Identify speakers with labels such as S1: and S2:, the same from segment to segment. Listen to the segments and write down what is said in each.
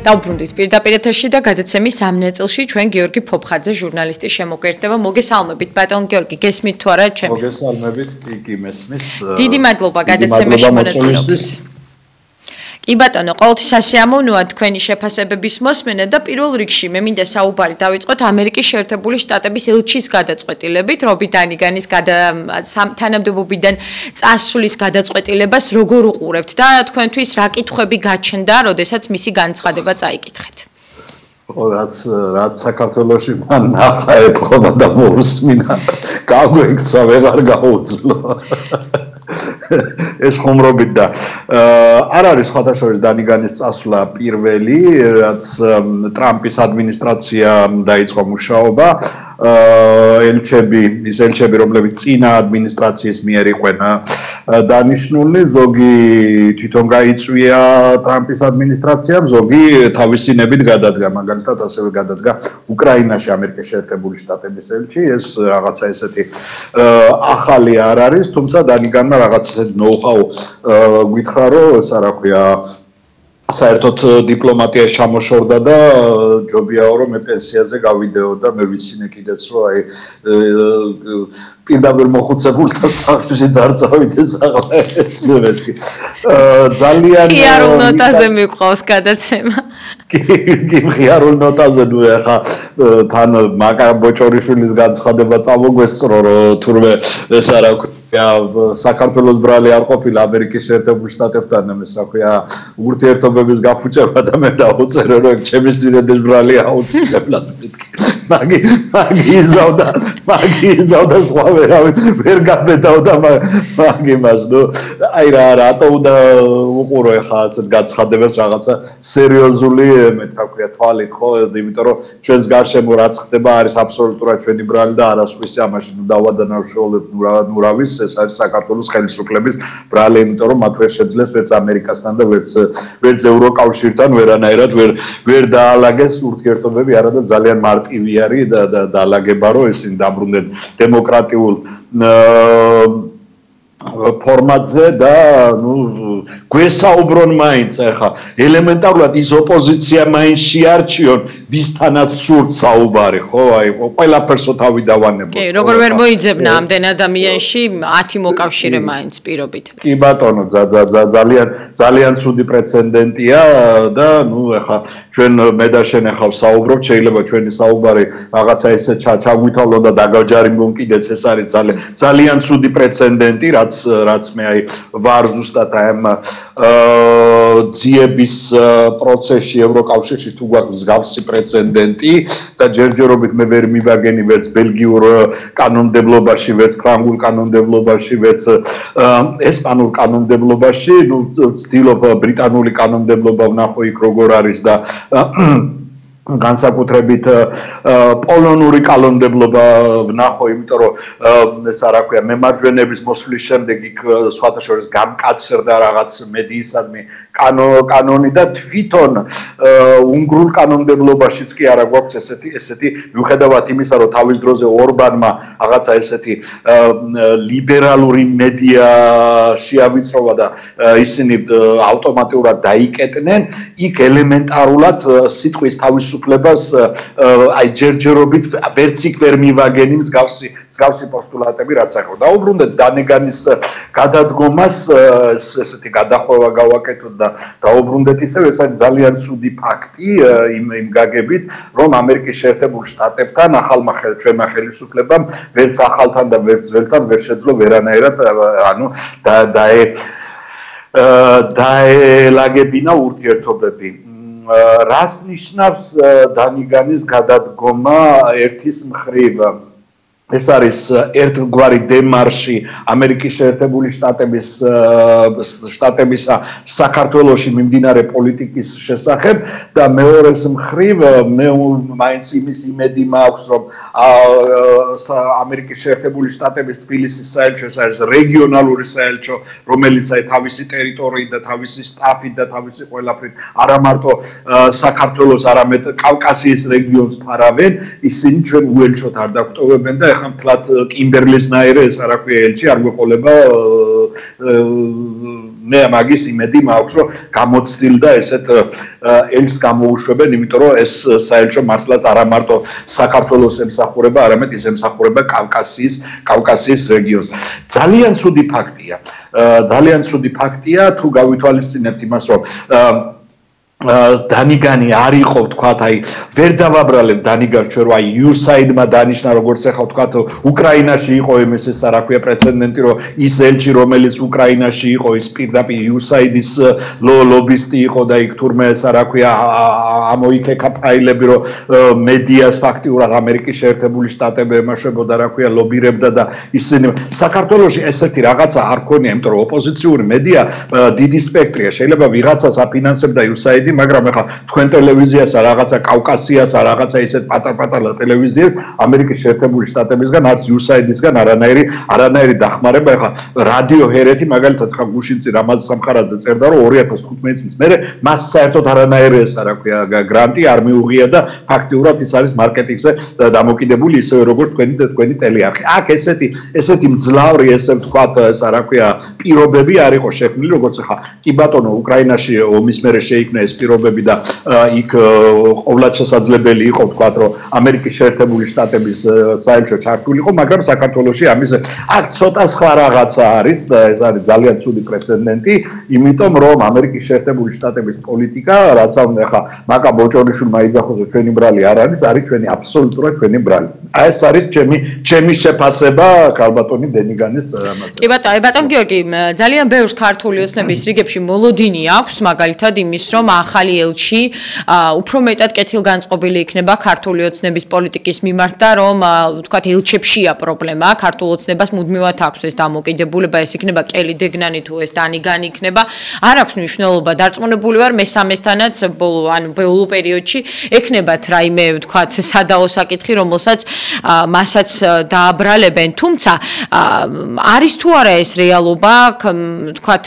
S1: დავბრუნდით პირდაპირ ეთერში და გადაცემის ამ ნაწილში ჩვენ გიორგი ფოფხაძე ჟურნალისტი შემოგვერდება. მოგესალმებით ბატონ გიორგი, გესმით თუ არა ჩვენ?
S2: მოგესალმებით, კი მესმის.
S1: დიდი მადლობა გადაცემაში მონაწილეობის. კი ბატონო, ყოველთვის სასიამოვნოა თქვენი შეფასებების მოსმენა და პირველ რიგში მე მინდა საუბარი დავიწყოთ ამერიკის შეერთებული შტატების ელჩის გადაწყვეტილებით, რობი დანიგანის თანამდებობიდან წასვლის გადაწყვეტილებას როგორ უყურებთ და თქვენთვის რა კითხვები გაჩნდა, როდესაც მისი განცხადება წაიკითხეთ?
S2: რაც საქართველოში მან ნახა ეთქობა და მოусმინა, გაგვექცა ვეღარ გაუძლო. ეს ხუმრობით და არ არის სხვადასხვა დანიგანის წასვლა პირველი, რაც ტრამპის ადმინისტრაციამ დაიწყო მუშაობა. ელჩები, რომლებიც წინა ადმინისტრაციის მიერ იყვნენ დანიშნული, ზოგი თვითონ გაიწვია ტრამპის ადმინისტრაციამ, ზოგი თავისინებით გადადგა, მაგალითად ასევე გადადგა უკრაინაში ამერიკის შეერთებული შტატების ელჩი, ეს რაღაცა ესეთი ახალი არ არის, თუმცა დანიგანმა რაღაც ესეთი ნოუ-ჰაუ გითხრა, რომ ეს რა ქვია საერთოდ დიპლომატიაში ჩამოშორდა და ჯობიაო რომ მე პენსიაზე გავიდეო და მე ვიცინე კიდეც რომ აი პირდაპირ მოხუცებულთა სახლში არ წავიდეს ახლა ეს მეთქი ძალიან
S1: ღიარულ ნოტაზე მიყვავს გადაცემა
S2: კი ღიარულ ნოტაზე ნუ ახლა თან მაკა ბოჭორიშვილის განცხადება წამოგვესწრო რომ თურმე ეს არა საქართველოს ბრალი არ ყოფილა ამერიკის შეერთებულ შტატებთან ეს რა ქვია ურთიერთობების გაფუჭება და მე დავუწერო რომ ჩემი სინედეს ბრალი აუცილებლად მეთქი მაგი იზავდა სხვა ვერ გამედავდა მაგი მას ნუ აი რატო უნდა უყურო ახლა ასეთ განცხადებას რაღაცა სერიოზული მე თქვია თვალით ხო იმიტომ რომ ჩვენს გარშემო რაც ხდება არის აბსოლუტურად ჩვენი ბრალი და არასხვისი ამაში ნუ დავადანაშაულებთ ნუ რა ვის ეს არის საქართველოს ხელისუფლების ბრალი, იმიტომ რომ მათ ვერ შეძლეს ვერც ამერიკასთან და ვერც ევროკავშირთან ვერანაირად ვერ დაალაგეს ურთიერთობები, არადა ძალიან მარტივი არის და დაალაგება რომ ისინი დაბრუნდნენ დემოკრატიულ ფორმატზე და ნუ გვესაუბრონ მაინც ახლა ელემენტარულად ის ოპოზიცია მაინც შეარჩიონ ვისთანაც სურთ საუბარი ხო აი ყველაფერსო თავი დავანებოთ
S1: კი როგორ ვერ მოიძებნა ამდენ ადამიანში 10 მოკავშირე მაინც პირობით
S2: კი ბატონო ძალიან ცუდი პრეცედენტია და ნუ ახლა ჩვენ მე და შენ ახლა საუბრობთ შეიძლება ჩვენი საუბარი რაღაცა ესე ჩაგვითვალო და დაგაჯარიმონ კიდეც ეს არის ძალიან ცუდი პრეცედენტი რაც მე აი ვარ ზუსტად აი ამ ძიების პროცესში ევროკავშირში თუ გვაქვს მსგავსი პრეცედენტი და ჯერჯერობით მე ვერ მივაგენი ვერც ბელგიურ კანონმდებლობაში, ვერც ფრანგულ კანონმდებლობაში, ვერც ესპანურ კანონმდებლობაში, ნუ ვცდილობ ბრიტანული კანონმდებლობა ვნახო იქ როგორ არის და განსაკუთრებით პოლონური კანონმდებლობა ვნახო, იმიტომ რომ ეს რა ქვია მემარჯვენების მოსვლის შემდეგ იქ სხვათა შორის გამკაცრდა რაღაც მედიისადმი კანონი და თვითონ უნგრულ კანონმდებლობაშიც კი არა გვაქვს ესეთი მიუხედავად იმისა რომ თავის დროზე ორბანმა რაღაცა ესეთი ლიბერალური მედია შეავიწროვა და ისინი ავტომატურად დაიკეტნენ იქ ელემენტარულად სიტყვის თავისუფლებას აი ჯერჯერობით ვერც იქ ვერ მივაგენი მსგავსი პოსტულატები რაც ახლა დაუბრუნდეთ დანეგანის გადადგომას ესეთი გადახვევა გავაკეთოთ და დაუბრუნდეთ ისევ ეს არის ძალიან ცუდი ფაქტი იმ გაგებით რომ ამერიკის შეერთებულ შტატებთან ახალმა ჩვენმა ხელისუფლებამ ვერც ახალთან და ვერც ძველთან ვერ შეძლო ვერანაირად ანუ დაელაგებინა ურთიერთობები რას ნიშნავს დანიგანის გადადგომა ერთის მხრივ ეს არის ერთგვარი დემარში ამერიკის შეერთებული შტატებისა საქართველოში მიმდინარე პოლიტიკის შესახებ და მეორეს მხრივ მე მაინც იმის იმედი მაქვს რომ ამერიკის შეერთებული შტატების თბილისის საელჩო ეს არის რეგიონალური საელჩო რომელიც აი თავისი ტერიტორიით და თავისი სტაფით და თავისი ყველაფრით არა მარტო საქართველოს არამედ კავკასიის რეგიონს ფარავენ ისინი ჩვენ უელჩოთ არ დაგვტოვებენ და მთლად კიმბერლისნაირი ეს რა ქვია ელჩი არ გვეყოლება მე მაგის იმედი მაქვს, რომ გამოცდილდა ესეთ ელს გამოუშვებენ, იმიტომ რომ ეს საერთოდ მართლაც არა მარტო საქართველოს ემსახურება, არამედ ის ემსახურება კავკასიის რეგიონს. ძალიან ცუდი ფაქტია, თუ გავითვალისწინებთ იმას, რომ დანიგანი არ იყო თქვათ აი ვერ დავაბრალებ დანიგარ ჩვენ რომ აი USAID-მა დანიშნა როგორც ახლა თქვათ უკრაინაში იყო იმის ეს რა ქვია პრეცედენტი რომ ის ელჩი რომელიც უკრაინაში იყო ის პირდაპირ USAID-ის ლობისტი იყო და იქ თურმე ეს რა ქვია ამოიქეკა ფაილები რომ მედიას ფაქტიურად ამერიკის შეერთებული შტატები ემაშებოდა რა ქვია ლობირებდა და ისინი საქართველოში ესეთი რაღაცა არ ქონია იმიტომ რომ ოპოზიციური მედია დიდი სპექტრია შეიძლება ვიღაცას აფინანსებდა USAID მაგრამ ახლა თქვენ ტელევიზიას რაღაცა კავკასიას რაღაცა ისეთ პატარ-პატარა ტელევიზიებს ამერიკის შეერთებული შტატებისგან არც USAID-ისგან არანაირი დახმარება ახლა რადიო ჰერეთი მაგალითად ხა გუშინცი რამაზ სამხარაძე წერდა რომ 2015 წლის მერე მას საერთოდ არანაირი ეს რა ქვია გრანტი არ მიუღია და ფაქტიურად ის არის მარკეტინგზე დამოკიდებული ისევე როგორც თქვენი ტელეარხი აქ ესეთი მძლავრი ესე ვთქვათ ეს რა ქვია პირობები არ იყო შექმნილი როგორც ახლა კი ბატონო უკრაინაში ომის მერე შეიქმნა ეს პირობები და იქ ყოვლად შესაძლებელი იყო ვთქვათ რომ ამერიკის შეერთებული შტატების საელჩო ჩართული იყო მაგრამ საქართველოში ამის აქ ცოტა სხვა რაღაცა არის და ეს არის ძალიან ცუდი პრეცედენტი იმიტომ რომ ამერიკის შეერთებული შტატების პოლიტიკა რაც ამდა ხა მაკა ბოჭორიშვილმა იძახოს რომ ჩვენი ბრალი არ არის ჩვენი აბსოლუტურად ჩვენი ბრალი აი ეს არის ჩემი შეფასება ქალბატონი დენიგანის ამაზე
S1: კი ბატონ გიორგი ძალიან ბევრს ქართული ოცნების რიგებში მოლოდინი აქვს მაგალითად იმის რომ ახალი ელჩი უფრო მეტად კეთილგანწყობილი იქნება ქართული ოცნების პოლიტიკის მიმართ და რომ ვთქვათ ელჩებშია პრობლემა ქართულ ოცნებას მუდმივად აქვს ეს დამოკიდებულება ეს იქნება კელი დეგნანი თუ ეს დანიგანი იქნება არ აქვს მნიშვნელობა დარწმუნებული ვარ მესამესთანაც ბოლო პერიოდში ექნებათ რაიმე ვთქვათ სადაო საკითხი რომელსაც მასაც დააბრალებენ თუმცა არის თუ არა ეს რეალობა ვთქვათ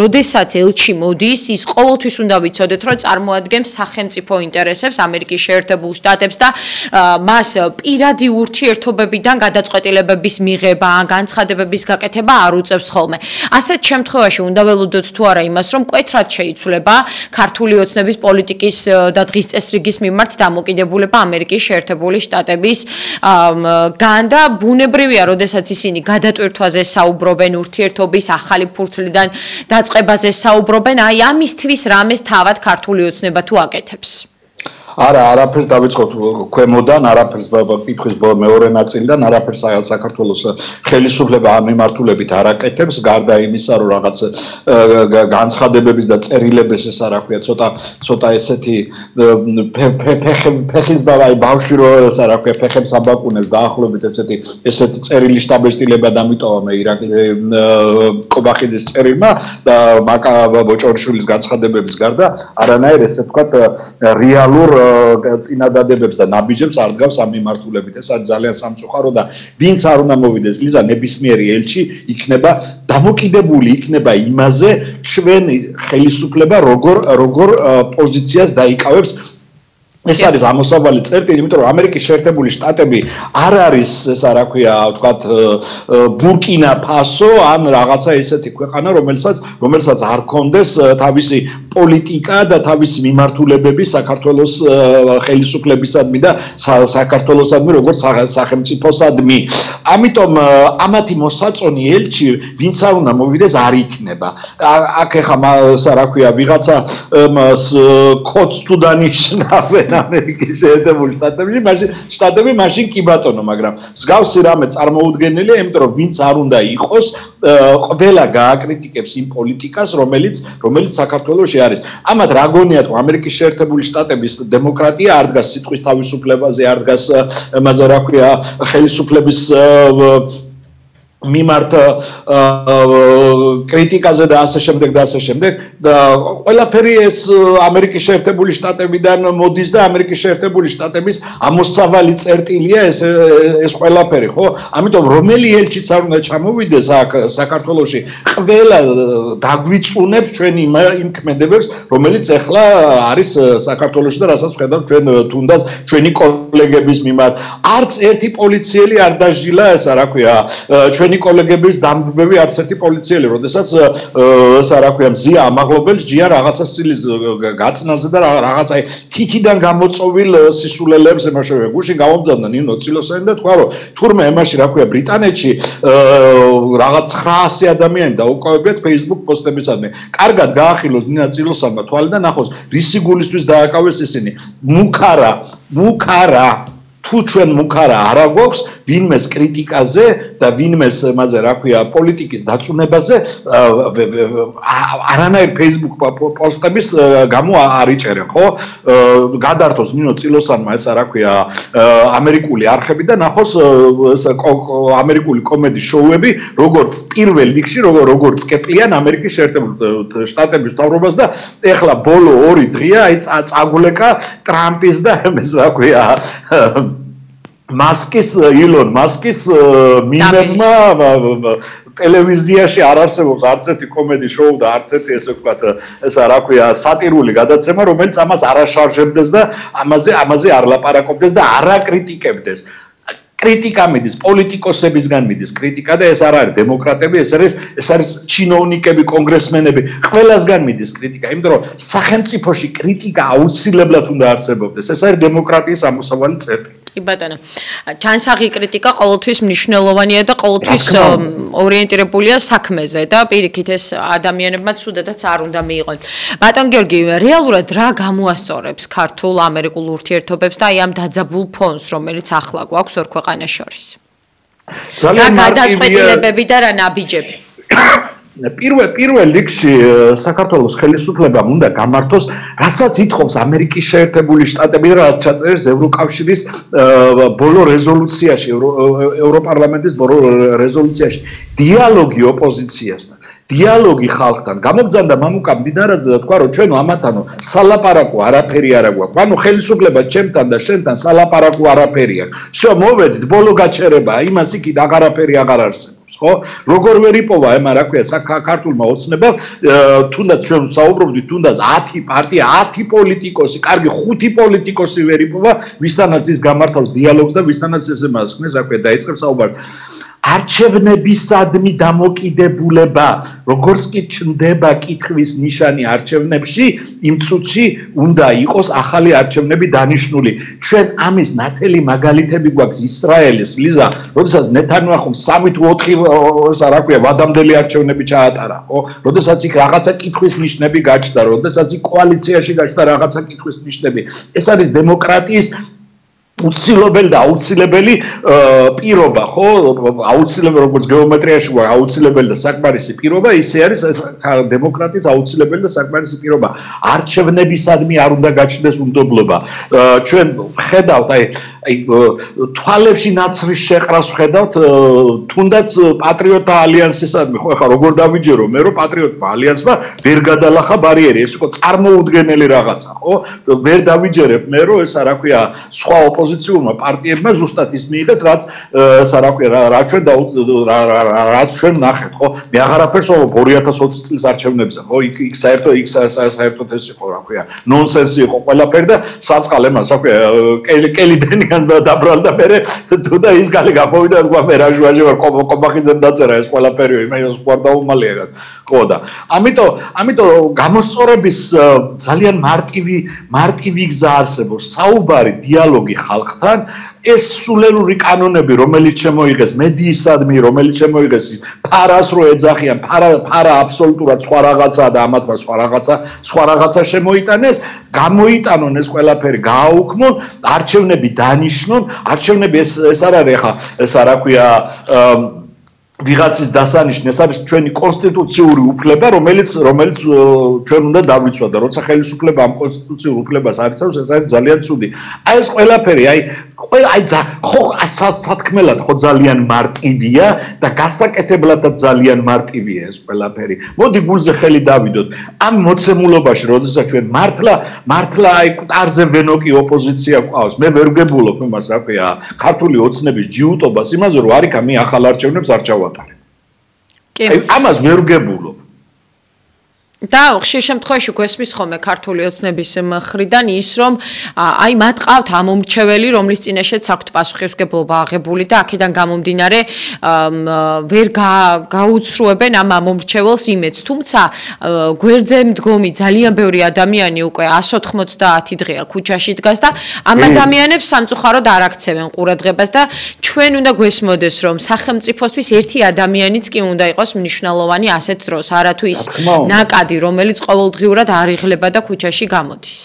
S1: როდესაც ელჩი მოდის ის ყოველთვის უნდა ვიცოდეთ რომ წარმოადგენს სახელმწიფო ინტერესებს ამერიკის შეერთებულ შტატებს და მას პირადი ურთიერთობებიდან გადაწყვეტილებების მიღება ან განცხადებების გაკეთება არ უწევს ხოლმე ასეთ შემთხვევაში უნდა ველოდოთ თუ არა იმას რომ მკვეთრად შეიცვლება ქართული ოცნების პოლიტიკის და დღის წესრიგის მიმართ დამოკიდებულება ამერიკის შეერთებული შტატების გან და ბუნებრივია როდესაც ისინი გადატვირთვაზე საუბრობენ ურთიერთობის ახალი ფურცლიდან დაწყებაზე საუბრობენ აი ამისთვის რამეს თავად ქართული ოცნება თუ აკეთებს
S2: არა არაფერს დავიწყოთ ქვემოდან არაფერს კითხვის მეორე ნაწილიდან არაფერს საქართველოს ხელისუფლება ამ მიმართულებით არ აკეთებს გარდა იმისა რომ რაღაც განცხადებების და წერილების ეს რა ქვია ცოტა ესეთი ფეხის ბავშვი რო ეს რა ქვია ფეხებს აბაკუნებს დაახლოებით ესეთი წერილი შტაბეშტილება დამიტოვა მე კობახიძის წერილმა და მაკა ბოჭორიშვილის განცხადებების გარდა არანაირ ესე ვთქვათ რეალურ წინადადებებს და ნაბიჯებს არ დგავს ამ მიმართულებით ეს არის ძალიან სამწუხარო და ვინც არ უნდა მოვიდეს ლიზა ნებისმიერი ელჩი იქნება დამოკიდებული იქნება იმაზე ჩვენი ხელისუფლება როგორ პოზიციას დაიკავებს ეს არის ამოსავალი წერტილი, იმიტომ რომ ამერიკის შეერთებული შტატები არ არის ესა რა ქვია, ვთქვათ, ბურკინა ფასო ან რაღაცა ესეთი ქვეყანა, რომელსაც არ კონდეს თავისი პოლიტიკა და თავისი მიმართულებები საქართველოს ხელისუფლებისადმი და საქართველოსადმი როგორც სახელმწიფოსადმი. ამიტომ ამათი მოსაწონი ელჩი, ვინც არ უნდა მოვიდეს, არ იქნება. აქ ეხა ესა რა ქვია, ვიღაცა კოდს თუ დანიშნავენ ამერიკის შეერთებული შტატები მაშინ კი ბატონო, მაგრამ მსგავსი რამე წარმოუდგენელია, იმიტომ რომ ვინც არ უნდა იყოს, ყველა გააკრიტიკებს იმ პოლიტიკას, რომელიც საქართველოში არის. ამათ რა გონია თუ ამერიკის შეერთებული შტატების დემოკრატია არ დგას სიტყვის თავისუფლებაზე, არ დგას ამაზე რა ქვია, ხელისუფლების მიმართ კრიტიკაზე და ასე შემდეგ და ასე შემდეგ და ყველაფერი ეს ამერიკის შეერთებული შტატებიდან მოდის და ამერიკის შეერთებული შტატების ამოსავალი წერტილია ეს ყველაფერი, ხო? ამიტომ რომელი ელჩიც არ უნდა ჩამოვიდეს აქ საქართველოში, ყველა დაგვიწუნებს ჩვენ იმ ქმედებებს, რომელიც ახლა არის საქართველოში და რასაც ხედავთ ჩვენ თუნდაც ჩვენი კოლეგების მიმართ. არც ერთი პოლიციელი არ დაჟილა ესა რა ქვია, ჩვენი ჩემი კოლეგების დამბები არც ერთი პოლიციელი, როდესაც რა ქვია, მზია ამაღლობელს ჯია რაღაცა სტილის გაწნაზე და რაღაცა თითიდან გამოწოვილ სისულელებს ემაშოვე გუშინ გამომძანდა ნინო ცილოსანი და თქვა რომ თურმე ემაში რა ქვია ბრიტანეთში რაღაც 900 ადამიანი დაუკავებიათ Facebook პოსტებისადმი. კარგად გაახილოს ნინა ცილოსანმა თვალი და ნახოს რისი გულისთვის დააკავეს ისინი. მუქარა თუ ჩვენ მუქარა არ აგვაქვს ვინმეს კრიტიკაზე და ვინმეს მასე რა ქვია პოლიტიკის დაწუნებაზე არანაირ Facebook პოსტების გამო არ იჭერენ ხო გადართოს ნინო ცილოსანმა ესა რა ქვია ამერიკული არხები და ნახოს ამერიკული კომედი შოუები როგორც პირველ რიგში როგორც კეპლიან ამერიკის შეერთებული შტატების მთავრობას და ეხლა ბოლო 2 დღეა აი წაგულეკა ტრამპის და ეს რა ქვია ილონ მასკის მიმებმა ტელევიზიაში არ არსებობს არც ერთი კომედი შოუ და არც ერთი ესე ვთქვათ ესა რა ქვია სატირული გადაცემა რომელიც ამას არ აშარჟებდეს და ამაზე არ ლაპარაკობდეს და არ აკრიტიკებდეს კრიტიკა მიდის პოლიტიკოსებისგან მიდის კრიტიკა და ეს არ არის დემოკრატები ეს არის ჩინოვნიკები კონგრესმენები ყველასგან მიდის კრიტიკა იმიტომ რომ სახელმწიფოში კრიტიკა აუცილებლად უნდა არსებობდეს ეს არის დემოკრატიის ამოსავალი წერტილი
S1: კი ბატონო ჩანსაღი კრიტიკა ყოველთვის მნიშვნელოვანია და ყოველთვის ორიენტირებულია საქმეზე და პირიქით ეს ადამიანებმა ცუდადაც არ უნდა მიიღონ ბატონ გიორგი რეალურად რა გამოასწორებს ქართულ ამერიკულ ურთიერთობებს და აი ამ დაძაბულ ფონს რომელიც ახლა გვაქვს ორ ქვეყანას შორის რა გადაწყვეტილებები და რა ნაბიჯები
S2: პირველ რიგში საქართველოს ხელისუფლებამ უნდა გამართოს, რასაც ითხოვს ამერიკის შეერთებული შტატები და რაც ჩაწერეს ევროკავშირის ბოლო რეზოლუციაში, ევროპარლამენტის ბოლო რეზოლუციაში, დიალოგი ოპოზიციასთან. დიალოგი ხალხთან. გამოგზავნდა მამუკა მდიდარაძე და თქვა რომ ჩვენ ამათანო სალაპარაკო არაფერი არ აქვს. ანუ ხელისუფლება ჩემთან და შენთან სალაპარაკო არაფერი აქვს. всё, მოვედით, ბოლო გაჩერებაა, იმას იქით აღარაფერი აღარ არსებობს. ხო როგორ ვერ იპოვა ема რა ქვია საქართველმა ოცნებამ თუნდაც ჩვენ საუბრობდით თუნდაც 10 პარტია 10 პოლიტიკოსი კარგი 5 პოლიტიკოსი ვერ იპოვა ვისთანაც ის გამართავს დიალოგს და ვისთანაც ესე მასხნეს რა ქვია დაიწყებს საუბარი არჩევნებისადმი დამოკიდებულება როგორც კი ჩნდება კითხვის ნიშანი არჩევნებში იმ წუთში უნდა იყოს ახალი არჩევნები დანიშნული ჩვენ ამის ნათელი მაგალითები გვაქვს ისრაელის ლიზა როდესაც ნეთანიაჰუმ 3 თუ 4 რა ქვია ვადამდელი არჩევნები ჩაატარა ხო როდესაც იქ რაღაცა კითხვის ნიშნები გაჩნდა როდესაც იქ კოალიციაში გაჩნდა რაღაცა კითხვის ნიშნები ეს არის დემოკრატიის უცილებელი და აუცილებელი პირობა, ხო? აუცილებელი როგორც გეომეტრიაში ვარ, აუცილებელი და საკმარისი პირობა, ისე არის დემოკრატიის აუცილებელი და საკმარისი პირობა. არჩევნებისადმი არ უნდა გაჩნდეს უნდობლობა. ჩვენ ხედავთ, აი თვალებში ნაცრის შეყრას ხედავთ, თუნდაც პატრიოტთა ალიანსისადმი, ხო, ხა როგორ დავიჯერო, მე რომ პატრიოტთა ალიანსმა ვერ გადალახა ბარიერი, ეს იყო წარმოუდგენელი რაღაცა, ხო? ვერ დავიჯერებ მე რომ ესა რა ქვია, სხვა ოპოზიციურმა პარტიებმა ზუსტად ის მიიღეს, რაც რა ქვია, რაც ჩვენ ნახეთ, ხო? მე აღარაფერს ვამბობ 2020 წლის არჩევნებზე, ხო? იქ საერთოდ ეს იყო, რა ქვია, ნონსენსი იყო ყველაფერი და საწყალ ემას, რა ქვია, კელიდენი დაბრალდა მე თუ და ის გალი გამოვიდა თქვა მე რა ჟუაჟი ვარ კომბახიძემ დაწერა ეს ყველაფერი მე ის ვარ დაუმალია ხო და ამიტომ გამოსწორების ძალიან მარტივი გზა არსებობს საუბარი დიალოგი ხალხთან ეს სულელური კანონები რომელიც შემოიღეს მედიისადმი რომელიც შემოიღეს ფარას რო ეძახიან ფარა აბსოლუტურად სხვა რაღაცაა და ამათმა სხვა რაღაცა შემოიტანეს გამოიტანონ ეს ყველაფერი გააუქმონ არჩევნები დანიშნონ არჩევნები ეს არ არის ხა ეს რა ქვია ვიღაცის დასანიშნე ეს არის ჩვენი კონსტიტუციური უფლება რომელიც ჩვენ უნდა დავიცვათ და როცა ხელისუფლება ამ კონსტიტუციურ უფლებას არიცავს ეს არის ძალიან ცუდი აი ეს ყველაფერი აი ხო სათქმელად ხო ძალიან მარტივია და გასაკეთებლადაც ძალიან მარტივია ეს ყველაფერი მოდი გულზე ხელი დავიდოთ ამ მოცემულობაში როდესაც ჩვენ მართლა აი ყარზე ვენოკი ოპოზიცია ყავს მე ვერ გებულობ იმას რა ქვია ქართული ოცნების ჯიუტობას იმაზე რომ არიქა მე ახალ არჩევნებს არ ჩავატარებ კი ამას ვერ გებულობ
S1: და ხშირ შემთხვევაში გვესმის ხოლმე ქართული ოცნების მხრიდან ის რომ აი მათ ყავთ ამომრჩეველი რომლის წინაშეც აქვთ პასუხისმგებლობა აღებული და აქედან გამომდინარე ვერ გაუცრუებენ ამ ამომრჩეველს იმედს თუმცა გვერდზე მდგომი ძალიან ბევრი ადამიანი უკვე 190 დღეა ქუჩაში დგას და ამ ადამიანებს სამწუხაროდ არ აქცევენ ყურადღებას და ჩვენ უნდა გვესმოდეს რომ სახელმწიფოსთვის ერთი ადამიანიც კი უნდა იყოს მნიშვნელოვანი ასეთ დროს არათუ ის ნაკადი რომელიც ყოველდღიურად არ იღლება და ქუჩაში გამოდის.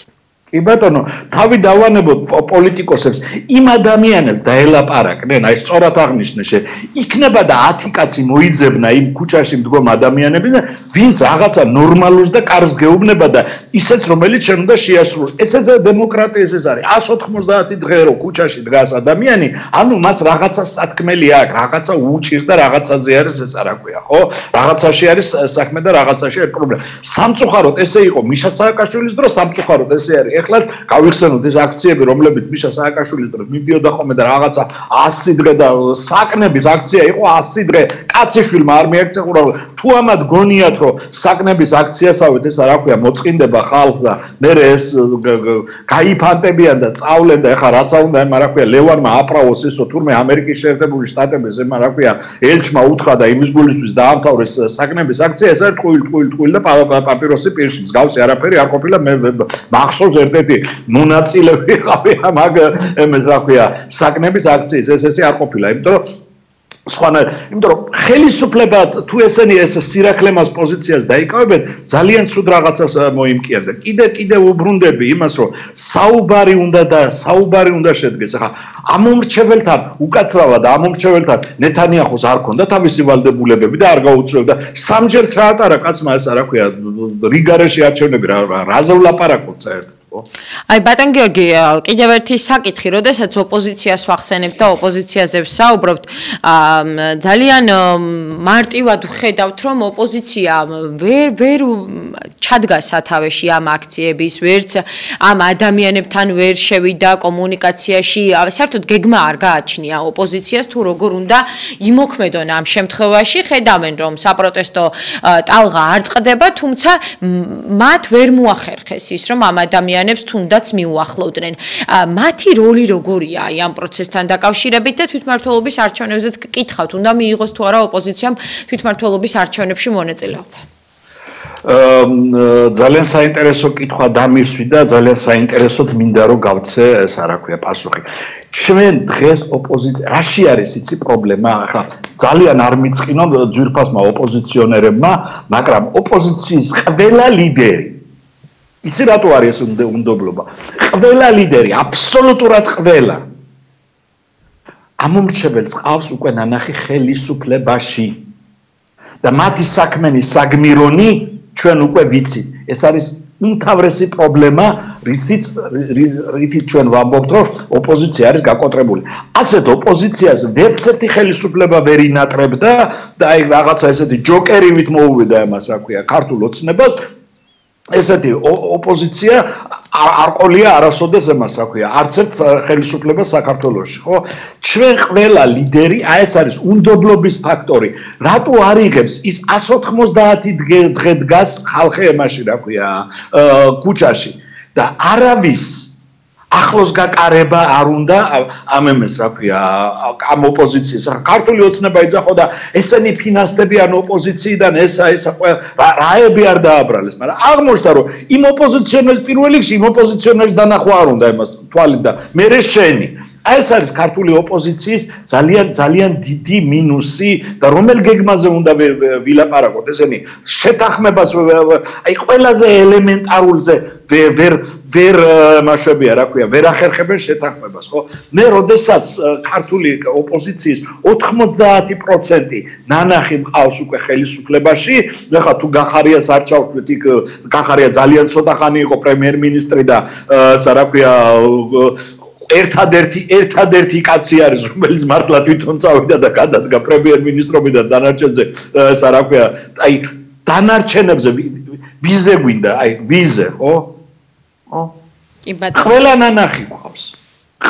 S2: კი ბატონო, თავი დავანებოთ პოლიტიკოსებს, იმ ადამიანებს დაელაპარაკნენ, აი სწორად აღნიშნე შე, იქნება და 10 კაცი მოიძებნა იმ ქუჩაში მდგომ ადამიანებს, ვინც რაღაცა ნორმალურს და კარგს გეუბნება და ისეც რომელიც შენ უნდა შეასრულოს. ესეც დემოკრატიის ეს არის. 190 დღე რო ქუჩაში დგას ადამიანი, ანუ მას რაღაცა სათქმელი აქვს, რაღაცა უჭირს და რაღაცაზე არის ეს არა ქვია, ხო? რაღაცაში არის საქმე და რაღაცაში არის პრობლემა. სამწუხაროდ ესე იყო მიშა სააკაშვილის დროს, სამწუხაროდ ესე არის. ეხლა გავიხსენოთ ეს აქციები, რომლებიც მიშა სააკაშვილის დროს მიდიოდა ხოლმე და რაღაცა 100 დღე და საკნების აქცია იყო 100 დღე. კაციშვილმა არ მიაქცია ყურავდა. თუ ამათ გონიათ რომ საკნების აქციასავით ეს რა ქვია მოწყინდება ხალხს და მე ეს გაიფანტებიან და წავლენ და ეხლა რაცა უნდა ემ რა ქვია ლევანმა აპრავოს ესო თურმე ამერიკის შეერთებული შტატების ემ რა ქვია ელჩმა უთხრა და იმის გულისთვის დაამთავრეს საკნების აქცია ეს არის ტყუილ და პაპიროსი პირში მსგავსი არაფერი არ ყოფილა მე მახსოვს ერთ-ერთი მონაწილე ვიყავი ამ ეს რა ქვია საკნების აქციის ესე არ ყოფილა იმიტომ რომ იმიტომ რომ ხელისუფლება თუ ესენი ეს სირაქლემას პოზიციას დაიკავებენ ძალიან ცუდ რაღაცას მოიმკიან და კიდე უბრუნდები იმას რომ საუბარი უნდა შედგეს ახლა ამომრჩეველთან უკაცრავად ამომრჩეველთან ნეთანიაჰუს არ ქონდა თავისი ვალდებულებები და არ გაუწევდა სამჯერ ჩაატარა კაცმა ეს რა ქვია რიგარეში არჩევნები რაზე ვლაპარაკობ საერთოდ
S1: აი ბატონ გიორგი კიდევ ერთი საკითხი, როდესაც ოპოზიციას ვახსენებთ და ოპოზიციაზე ვსაუბრობთ, ძალიან მარტივად ვხედავთ, რომ ოპოზიცია ვერ ჩადგა სათავეში ამ აქციების, ვერც ამ ადამიანებთან ვერ შევიდა კომუნიკაციაში, საერთოდ გეგმა არ გააჩნია ოპოზიციას თუ როგორ უნდა იმოქმედონ ამ შემთხვევაში, ხედავენ რომ საპროტესტო ტალღა არ წყდება, თუმცა მათ ვერ მოახერხეს ის, რომ ამ ადამიანებს თუნდაც მიუახლოვდნენ. მათი როლი როგორია აი ამ პროცესთან დაკავშირებით და თვითმმართველობის არჩევნებზეც გკითხავთ, უნდა მიიღოს თუ არა ოპოზიციამ თვითმმართველობის არჩევნებში მონაწილეობა.
S2: ძალიან საინტერესო კითხვა დამისვი და ძალიან საინტერესოდ მინდა რომ გავცე ეს რა ქვია პასუხი. ჩვენ დღეს ოპოზიცია რაში არის იცი პრობლემა ახლა ძალიან არ მიწყინონ ძვირფასმა ოპოზიციონერებმა, მაგრამ ოპოზიციის ყველა ლიდერი იცი რატო არის ეს უნდობლობა? ყველა ლიდერი, აბსოლუტურად ყველა ამომრჩეველს ყავს უკვე ნანახი ხელისუფლებაში და მათი საქმენი საგმირონი ჩვენ უკვე ვიცით. ეს არის უმთავრესი პრობლემა, რითიც ჩვენ ვამბობთ, რომ ოპოზიცია არის გაკოტრებული. ასეთ ოპოზიციას ვერცერთი ხელისუფლება ვერ ინატრებდა და აი რაღაცა ესეთი ჯოკერივით მოუვიდა ამას, რა ქვია, ქართულ ოცნებას. ესეთი ოპოზიცია არ ყოლია არასოდეს ამას, რა ქვია, არც ერთ ხელისუფლებას საქართველოში, ხო? ჩვენ ყველა ლიდერი, აი ეს არის უნდობლობის ფაქტორი. რატო არ იღებს ის 190 დღე დგას ხალხი ემაში, რა ქვია, ქუჩაში და არავის ახლოს გაკარება არ უნდა ამემეს, რა ქვია, ამ ოპოზიციას. ქართული ოცნება იძახო და ესენი ფინანსდებიან ოპოზიციიდან ესა რაები არ დააბრალეს, მაგრამ აღმოჩნდა რომ იმ ოპოზიციონერის პირველ რიგში იმ ოპოზიციონერის დანახვა არ უნდა იმას თვალით და მერე შენი. აი ეს არის ქართული ოპოზიციის ძალიან დიდი მინუსი და რომელ გეგმაზე უნდა ვილაპარაკოთ ესენი შეთანხმებას აი ყველაზე ელემენტარულზე ვერ მასშტაბია, რა ქვია, ვერ ახერხებენ შეთანხმებას, ხო? მე როდესაც ქართული ოპოზიციის 90% ნანახი მყავს უკვე ხელისუფლებაში, ეხლა თუ გახარიას არ ჩავთვლით, იქ გახარია ძალიან ცოტა ხანი იყო პრემიერ-მინისტრი და რა ქვია ერთადერთი კაცი არის, რომელიც მართლა თვითონ წავიდა და გადადგა პრემიერ-მინისტრობიდან დანარჩენზე, რა ქვია, აი დანარჩენებზე ვიზე გვინდა, აი ვიზე, ხო?
S1: კი ბატონო.
S2: ყველა ნანახი გვყავს.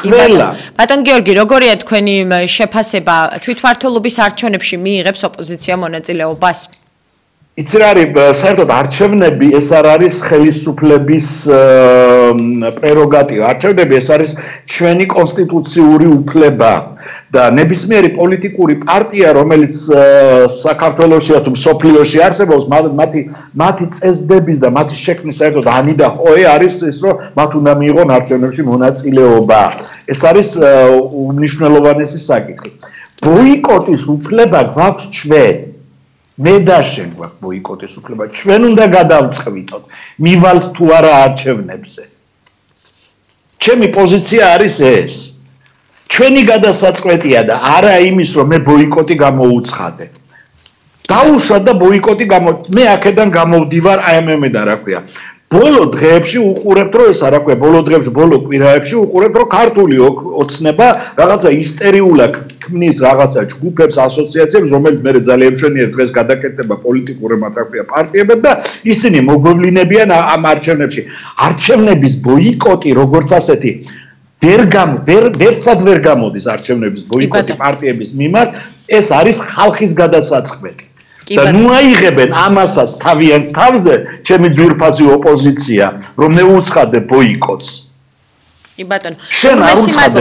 S2: ყველა.
S1: ბატონ გიორგი, როგორია თქვენი შეფასება თვითმმართველობის არჩევნებში მიიღებს ოპოზიცია მონაწილეობას?
S2: იცი რა არის საერთოდ არჩევნები ეს არ არის ხელისუფლების პრეროგატივა არჩევნები ეს არის ჩვენი კონსტიტუციური უფლება და ნებისმიერი პოლიტიკური პარტია რომელიც საქართველოსია თუ მსოფლიოში არსებობს მათი წესდების და მათი შექმნის საერთოდ ანი და ხოე არის ის რომ მათ უნდა მიიღონ არჩევნებში მონაწილეობა ეს არის უმნიშვნელოვანესი საკითხი ბოიკოტის უფლება გვაქვს ჩვენ მე და შენ გვაქვს ბოიკოტის უფლება ჩვენ უნდა გადავწყვიტოთ მივალთ თუ არა არჩევნებზე ჩემი პოზიცია არის ეს ჩვენი გადასაწყვეტია და არა იმის რომ მე ბოიკოტი გამოუცხადე დაუშვა და ბოიკოტი მე აქედან გამოვდივარ აი ამემედა რა ქვია ბოლო დღეებში უყურებთ რომ ეს არა ქვია ბოლო დღეებში ბოლო კვირაებში უყურებთ რომ ქართული ოცნება რაღაცა ისტერიულად ქმნის რაღაცა ჯგუფებს ასოციაციებს რომელიც მე ძალიან მშვენიერ დღეს გადაკეთდება პოლიტიკურებად რა ქვია პარტიებად და ისინი მოგვევლინებიან ამ არჩევნებში არჩევნების ბოიკოტი როგორც ასეთი ვერსად ვერ გამოდის არჩევნების ბოიკოტი პარტიების მიმართ ეს არის ხალხის გადასაწყვეტი და ნუ აიღებენ ამასაც თავიანთ თავზე ჩემი ძვირფასი ოპოზიცია რომ მე უცხადე ბოიკოტს
S1: კი ბატონო
S2: შენ არ უცხადე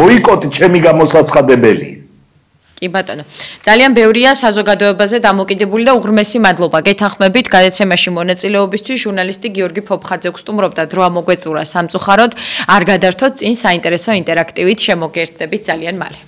S2: ბოიკოტი ჩემი გამოსაცხადებელია
S1: კი ბატონო ძალიან ბევრია საზოგადოებაზე დამოკიდებული და უღრმესი მადლობა გეთანხმებით გადაცემაში მონაწილეობისთვის ჟურნალისტი გიორგი ფოფხაძე გსტუმრობდა დრო ამოგვეწურა სამწუხაროდ არ გადართოთ წინ საინტერესო ინტერაქტივით შემოგერთდებით ძალიან მალე